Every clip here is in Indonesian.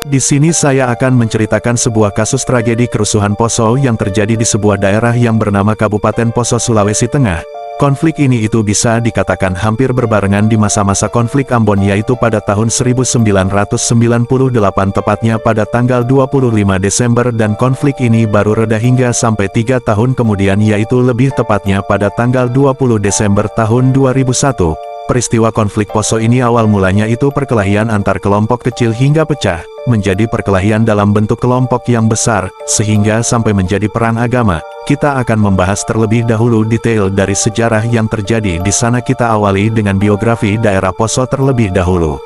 Di sini saya akan menceritakan sebuah kasus tragedi kerusuhan Poso yang terjadi di sebuah daerah yang bernama Kabupaten Poso, Sulawesi Tengah. Konflik ini bisa dikatakan hampir berbarengan di masa-masa konflik Ambon, yaitu pada tahun 1998 tepatnya pada tanggal 25 Desember, dan konflik ini baru reda hingga sampai 3 tahun kemudian, yaitu lebih tepatnya pada tanggal 20 Desember tahun 2001. Peristiwa konflik Poso ini awal mulanya itu perkelahian antar kelompok kecil hingga pecah menjadi perkelahian dalam bentuk kelompok yang besar, sehingga sampai menjadi perang agama. Kita akan membahas terlebih dahulu detail dari sejarah yang terjadi di sana. Kita awali dengan biografi daerah Poso terlebih dahulu.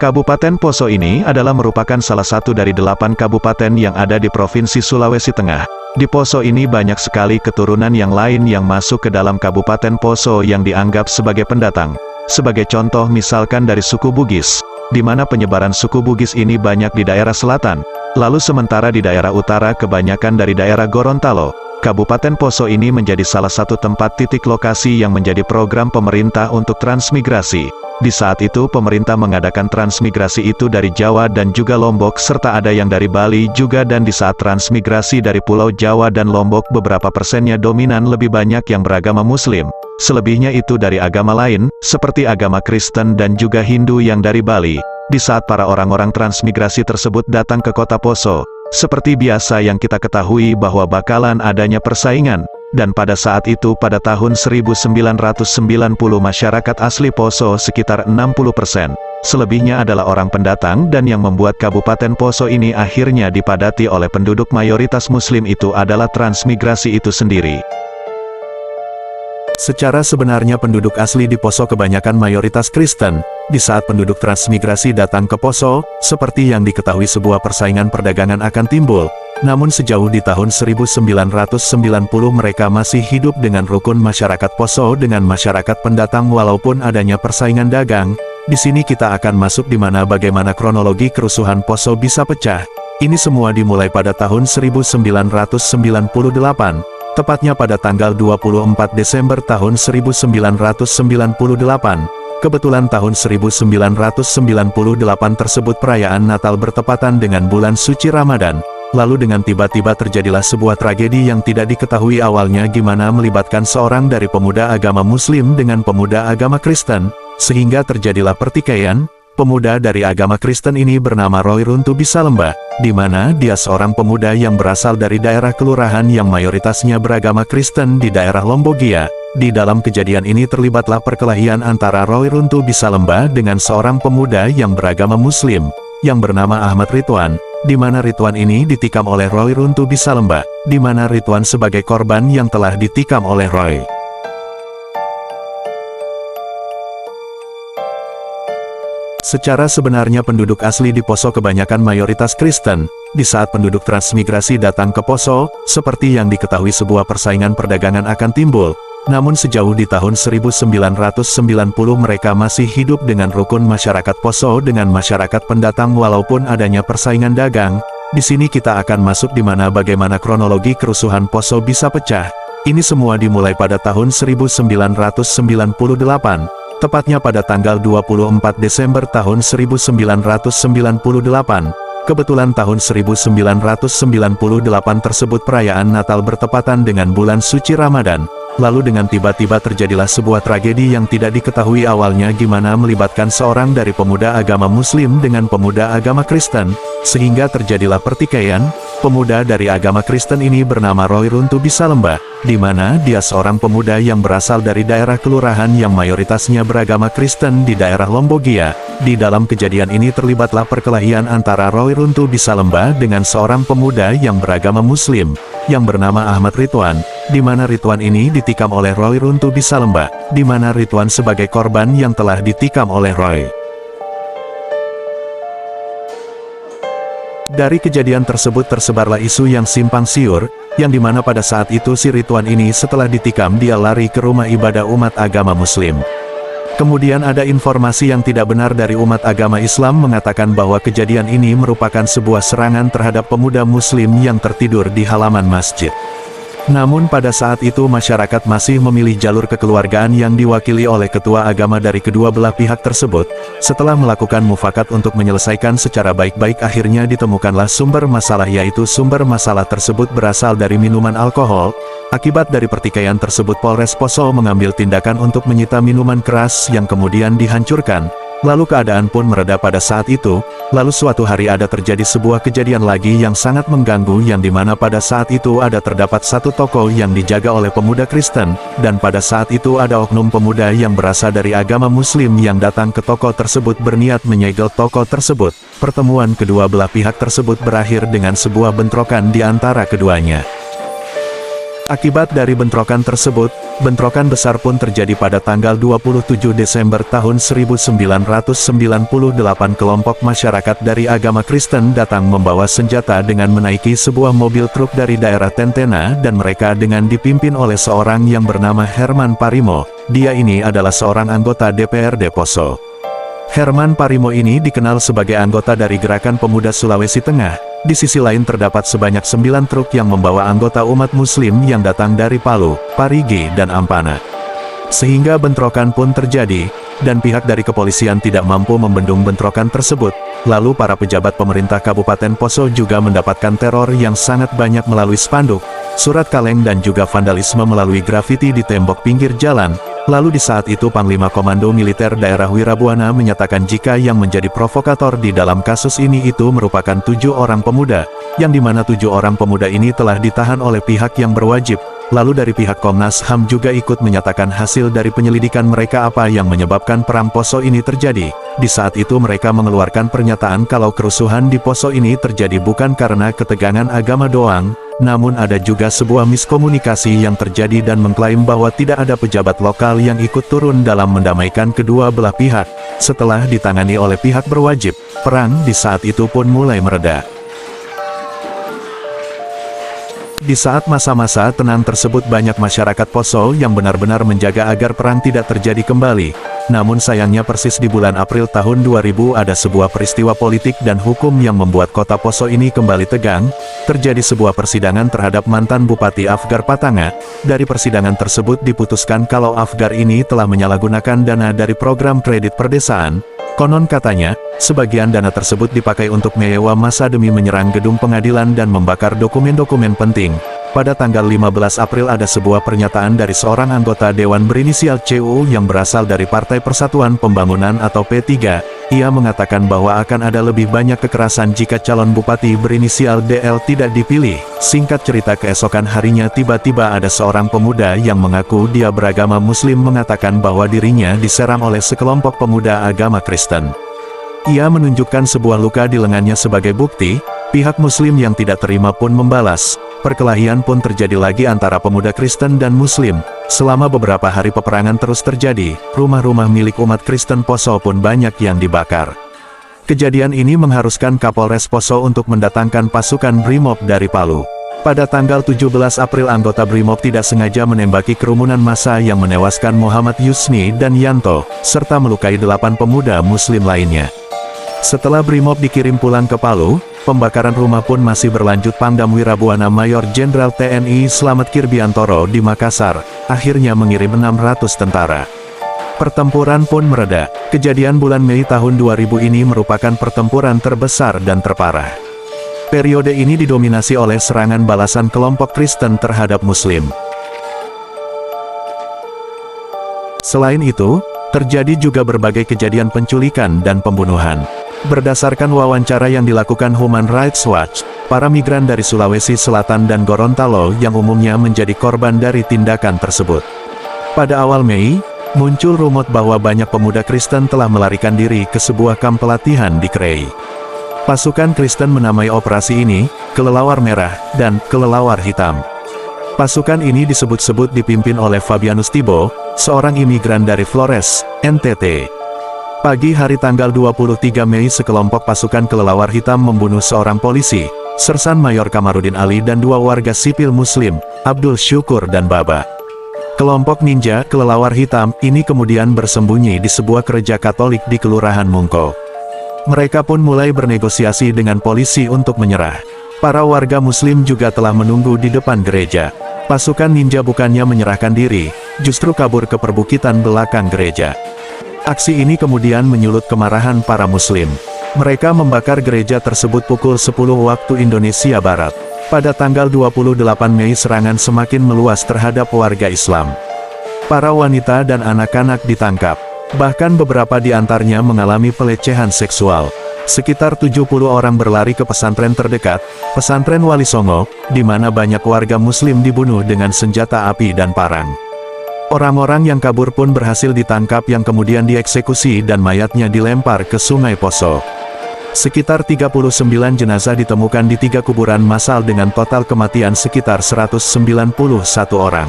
Kabupaten Poso ini adalah merupakan salah satu dari 8 kabupaten yang ada di Provinsi Sulawesi Tengah. Di Poso ini banyak sekali keturunan yang lain yang masuk ke dalam Kabupaten Poso yang dianggap sebagai pendatang. Sebagai contoh misalkan dari suku Bugis, di mana penyebaran suku Bugis ini banyak di daerah selatan. Lalu sementara di daerah utara kebanyakan dari daerah Gorontalo. Kabupaten Poso ini menjadi salah satu tempat titik lokasi yang menjadi program pemerintah untuk transmigrasi. Di saat itu pemerintah mengadakan transmigrasi itu dari Jawa dan juga Lombok, serta ada yang dari Bali juga, dan di saat transmigrasi dari Pulau Jawa dan Lombok beberapa persennya dominan lebih banyak yang beragama Muslim. Selebihnya itu dari agama lain, seperti agama Kristen dan juga Hindu yang dari Bali. Di saat para orang-orang transmigrasi tersebut datang ke kota Poso, seperti biasa yang kita ketahui bahwa bakalan adanya persaingan. Dan pada saat itu pada tahun 1990 masyarakat asli Poso sekitar 60%. Selebihnya adalah orang pendatang, dan yang membuat Kabupaten Poso ini akhirnya dipadati oleh penduduk mayoritas Muslim itu adalah transmigrasi itu sendiri. Secara sebenarnya penduduk asli di Poso kebanyakan mayoritas Kristen. Di saat penduduk transmigrasi datang ke Poso, seperti yang diketahui sebuah persaingan perdagangan akan timbul. Namun sejauh di tahun 1990 mereka masih hidup dengan rukun masyarakat Poso dengan masyarakat pendatang walaupun adanya persaingan dagang. Di sini kita akan masuk di mana bagaimana kronologi kerusuhan Poso bisa pecah. Ini semua dimulai pada tahun 1998, tepatnya pada tanggal 24 Desember tahun 1998. Kebetulan tahun 1998 tersebut perayaan Natal bertepatan dengan bulan suci Ramadan. Lalu dengan tiba-tiba terjadilah sebuah tragedi yang tidak diketahui awalnya gimana melibatkan seorang dari pemuda agama Muslim dengan pemuda agama Kristen, sehingga terjadilah pertikaian. Pemuda dari agama Kristen ini bernama Roy Runtu Bisalemba, di mana dia seorang pemuda yang berasal dari daerah kelurahan yang mayoritasnya beragama Kristen di daerah Lombogia. Di dalam kejadian ini terlibatlah perkelahian antara Roy Runtu Bisalemba dengan seorang pemuda yang beragama Muslim, yang bernama Ahmad Ridwan, di mana Ridwan ini ditikam oleh Roy Runtu Bisalemba, di mana Ridwan sebagai korban yang telah ditikam oleh Roy. Secara sebenarnya penduduk asli di Poso kebanyakan mayoritas Kristen. Di saat penduduk transmigrasi datang ke Poso, seperti yang diketahui sebuah persaingan perdagangan akan timbul. Namun sejauh di tahun 1990 mereka masih hidup dengan rukun masyarakat Poso dengan masyarakat pendatang walaupun adanya persaingan dagang. Di sini kita akan masuk di mana bagaimana kronologi kerusuhan Poso bisa pecah. Ini semua dimulai pada tahun 1998, tepatnya pada tanggal 24 Desember tahun 1998. Kebetulan tahun 1998 tersebut perayaan Natal bertepatan dengan bulan suci Ramadan. Lalu dengan tiba-tiba terjadilah sebuah tragedi yang tidak diketahui awalnya gimana melibatkan seorang dari pemuda agama Muslim dengan pemuda agama Kristen, sehingga terjadilah pertikaian. Pemuda dari agama Kristen ini bernama Roy Runtu Bisalemba, di mana dia seorang pemuda yang berasal dari daerah kelurahan yang mayoritasnya beragama Kristen di daerah Lombogia. Di dalam kejadian ini terlibatlah perkelahian antara Roy Runtu Bisalemba dengan seorang pemuda yang beragama Muslim, yang bernama Ahmad Ridwan, di mana Ridwan ini ditikam oleh Roy Runtu Bisalemba, di mana Ridwan sebagai korban yang telah ditikam oleh Roy. Dari kejadian tersebut tersebarlah isu yang simpang siur, yang dimana pada saat itu si Ridwan ini setelah ditikam dia lari ke rumah ibadah umat agama Muslim. Kemudian ada informasi yang tidak benar dari umat agama Islam mengatakan bahwa kejadian ini merupakan sebuah serangan terhadap pemuda Muslim yang tertidur di halaman masjid. Namun pada saat itu masyarakat masih memilih jalur kekeluargaan yang diwakili oleh ketua agama dari kedua belah pihak tersebut. Setelah melakukan mufakat untuk menyelesaikan secara baik-baik, akhirnya ditemukanlah sumber masalah, yaitu sumber masalah tersebut berasal dari minuman alkohol. Akibat dari pertikaian tersebut, Polres Poso mengambil tindakan untuk menyita minuman keras yang kemudian dihancurkan. Lalu keadaan pun mereda pada saat itu. Lalu suatu hari ada terjadi sebuah kejadian lagi yang sangat mengganggu, yang dimana pada saat itu ada terdapat satu toko yang dijaga oleh pemuda Kristen, dan pada saat itu ada oknum pemuda yang berasal dari agama Muslim yang datang ke toko tersebut berniat menyegel toko tersebut. Pertemuan kedua belah pihak tersebut berakhir dengan sebuah bentrokan di antara keduanya. Akibat dari bentrokan tersebut, bentrokan besar pun terjadi pada tanggal 27 Desember tahun 1998. Kelompok masyarakat dari agama Kristen datang membawa senjata dengan menaiki sebuah mobil truk dari daerah Tentena, dan mereka dengan dipimpin oleh seorang yang bernama Herman Parimo. Dia ini adalah seorang anggota DPRD Poso. Herman Parimo ini dikenal sebagai anggota dari Gerakan Pemuda Sulawesi Tengah. Di sisi lain terdapat sebanyak 9 truk yang membawa anggota umat Muslim yang datang dari Palu, Parigi, dan Ampana. Sehingga bentrokan pun terjadi, dan pihak dari kepolisian tidak mampu membendung bentrokan tersebut. Lalu para pejabat pemerintah Kabupaten Poso juga mendapatkan teror yang sangat banyak melalui spanduk, surat kaleng, dan juga vandalisme melalui grafiti di tembok pinggir jalan. Lalu di saat itu Panglima Komando Militer Daerah Wirabuana menyatakan jika yang menjadi provokator di dalam kasus ini itu merupakan 7 orang pemuda, yang dimana 7 orang pemuda ini telah ditahan oleh pihak yang berwajib. Lalu dari pihak Komnas HAM juga ikut menyatakan hasil dari penyelidikan mereka apa yang menyebabkan perang Poso ini terjadi. Di saat itu mereka mengeluarkan pernyataan kalau kerusuhan di Poso ini terjadi bukan karena ketegangan agama doang, namun ada juga sebuah miskomunikasi yang terjadi, dan mengklaim bahwa tidak ada pejabat lokal yang ikut turun dalam mendamaikan kedua belah pihak. Setelah ditangani oleh pihak berwajib, perang di saat itu pun mulai mereda. Di saat masa-masa tenang tersebut banyak masyarakat Poso yang benar-benar menjaga agar perang tidak terjadi kembali. Namun sayangnya persis di bulan April tahun 2000 ada sebuah peristiwa politik dan hukum yang membuat kota Poso ini kembali tegang. Terjadi sebuah persidangan terhadap mantan Bupati Afgar Patanga. Dari persidangan tersebut diputuskan kalau Afgar ini telah menyalahgunakan dana dari program kredit perdesaan. Konon katanya, sebagian dana tersebut dipakai untuk menyewa massa demi menyerang gedung pengadilan dan membakar dokumen-dokumen penting. Pada tanggal 15 April ada sebuah pernyataan dari seorang anggota Dewan berinisial CU yang berasal dari Partai Persatuan Pembangunan atau P3. Ia mengatakan bahwa akan ada lebih banyak kekerasan jika calon bupati berinisial DL tidak dipilih. Singkat cerita, keesokan harinya tiba-tiba ada seorang pemuda yang mengaku dia beragama Muslim mengatakan bahwa dirinya diserang oleh sekelompok pemuda agama Kristen. Ia menunjukkan sebuah luka di lengannya sebagai bukti. Pihak Muslim yang tidak terima pun membalas. Perkelahian pun terjadi lagi antara pemuda Kristen dan Muslim. Selama beberapa hari peperangan terus terjadi, rumah-rumah milik umat Kristen Poso pun banyak yang dibakar. Kejadian ini mengharuskan Kapolres Poso untuk mendatangkan pasukan Brimob dari Palu. Pada tanggal 17 April anggota Brimob tidak sengaja menembaki kerumunan massa yang menewaskan Muhammad Yusni dan Yanto, serta melukai 8 pemuda Muslim lainnya. Setelah Brimob dikirim pulang ke Palu, pembakaran rumah pun masih berlanjut. Pangdam Wirabuana Mayor Jenderal TNI Slamet Kirbiantoro di Makassar, akhirnya mengirim 600 tentara. Pertempuran pun mereda. Kejadian bulan Mei tahun 2000 ini merupakan pertempuran terbesar dan terparah. Periode ini didominasi oleh serangan balasan kelompok Kristen terhadap Muslim. Selain itu, terjadi juga berbagai kejadian penculikan dan pembunuhan. Berdasarkan wawancara yang dilakukan Human Rights Watch, para migran dari Sulawesi Selatan dan Gorontalo yang umumnya menjadi korban dari tindakan tersebut. Pada awal Mei, muncul rumor bahwa banyak pemuda Kristen telah melarikan diri ke sebuah kamp pelatihan di Krei. Pasukan Kristen menamai operasi ini, Kelelawar Merah, dan Kelelawar Hitam. Pasukan ini disebut-sebut dipimpin oleh Fabianus Tibo, seorang imigran dari Flores, NTT. Pagi hari tanggal 23 Mei sekelompok pasukan Kelelawar Hitam membunuh seorang polisi, Sersan Mayor Kamarudin Ali, dan 2 warga sipil Muslim, Abdul Syukur dan Baba. Kelompok ninja Kelelawar Hitam ini kemudian bersembunyi di sebuah gereja Katolik di Kelurahan Mungko. Mereka pun mulai bernegosiasi dengan polisi untuk menyerah. Para warga muslim juga telah menunggu di depan gereja. Pasukan ninja bukannya menyerahkan diri, justru kabur ke perbukitan belakang gereja. Aksi ini kemudian menyulut kemarahan para muslim. Mereka membakar gereja tersebut pukul 10 waktu Indonesia Barat. Pada tanggal 28 Mei serangan semakin meluas terhadap warga Islam. Para wanita dan anak-anak ditangkap. Bahkan beberapa di antaranya mengalami pelecehan seksual. Sekitar 70 orang berlari ke pesantren terdekat, pesantren Wali Songo, di mana banyak warga muslim dibunuh dengan senjata api dan parang. Orang-orang yang kabur pun berhasil ditangkap yang kemudian dieksekusi dan mayatnya dilempar ke Sungai Poso. Sekitar 39 jenazah ditemukan di 3 kuburan massal dengan total kematian sekitar 191 orang.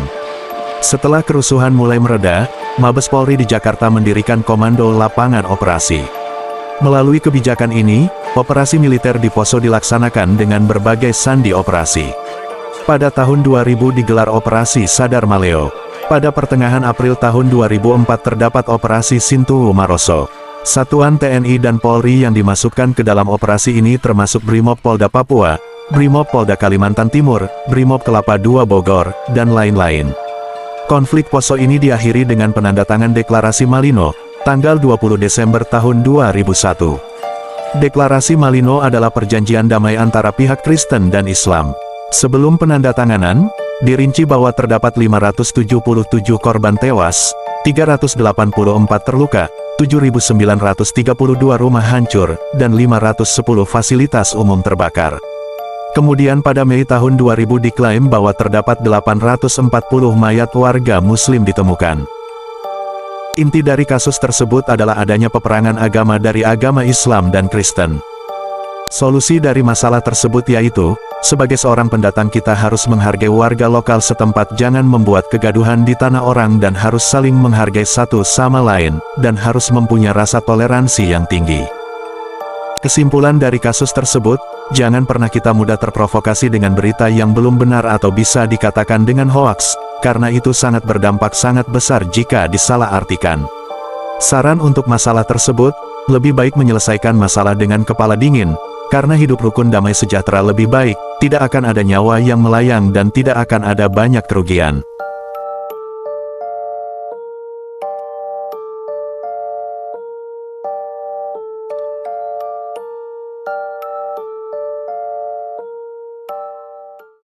Setelah kerusuhan mulai mereda, Mabes Polri di Jakarta mendirikan Komando Lapangan Operasi. Melalui kebijakan ini, operasi militer di Poso dilaksanakan dengan berbagai sandi operasi. Pada tahun 2000 digelar Operasi Sadar Maleo. Pada pertengahan April tahun 2004 terdapat Operasi Sintuu Maroso. Satuan TNI dan Polri yang dimasukkan ke dalam operasi ini termasuk Brimob Polda Papua, Brimob Polda Kalimantan Timur, Brimob Kelapa II Bogor, dan lain-lain. Konflik Poso ini diakhiri dengan penandatangan Deklarasi Malino, tanggal 20 Desember tahun 2001. Deklarasi Malino adalah perjanjian damai antara pihak Kristen dan Islam. Sebelum penandatanganan, dirinci bahwa terdapat 577 korban tewas, 384 terluka, 7.932 rumah hancur, dan 510 fasilitas umum terbakar. Kemudian pada Mei tahun 2000 diklaim bahwa terdapat 840 mayat warga muslim ditemukan. Inti dari kasus tersebut adalah adanya peperangan agama dari agama Islam dan Kristen. Solusi dari masalah tersebut yaitu, sebagai seorang pendatang kita harus menghargai warga lokal setempat, jangan membuat kegaduhan di tanah orang dan harus saling menghargai satu sama lain, dan harus mempunyai rasa toleransi yang tinggi. Kesimpulan dari kasus tersebut, jangan pernah kita mudah terprovokasi dengan berita yang belum benar atau bisa dikatakan dengan hoaks, karena itu sangat berdampak sangat besar jika disalahartikan. Saran untuk masalah tersebut, lebih baik menyelesaikan masalah dengan kepala dingin, karena hidup rukun damai sejahtera lebih baik, tidak akan ada nyawa yang melayang dan tidak akan ada banyak kerugian.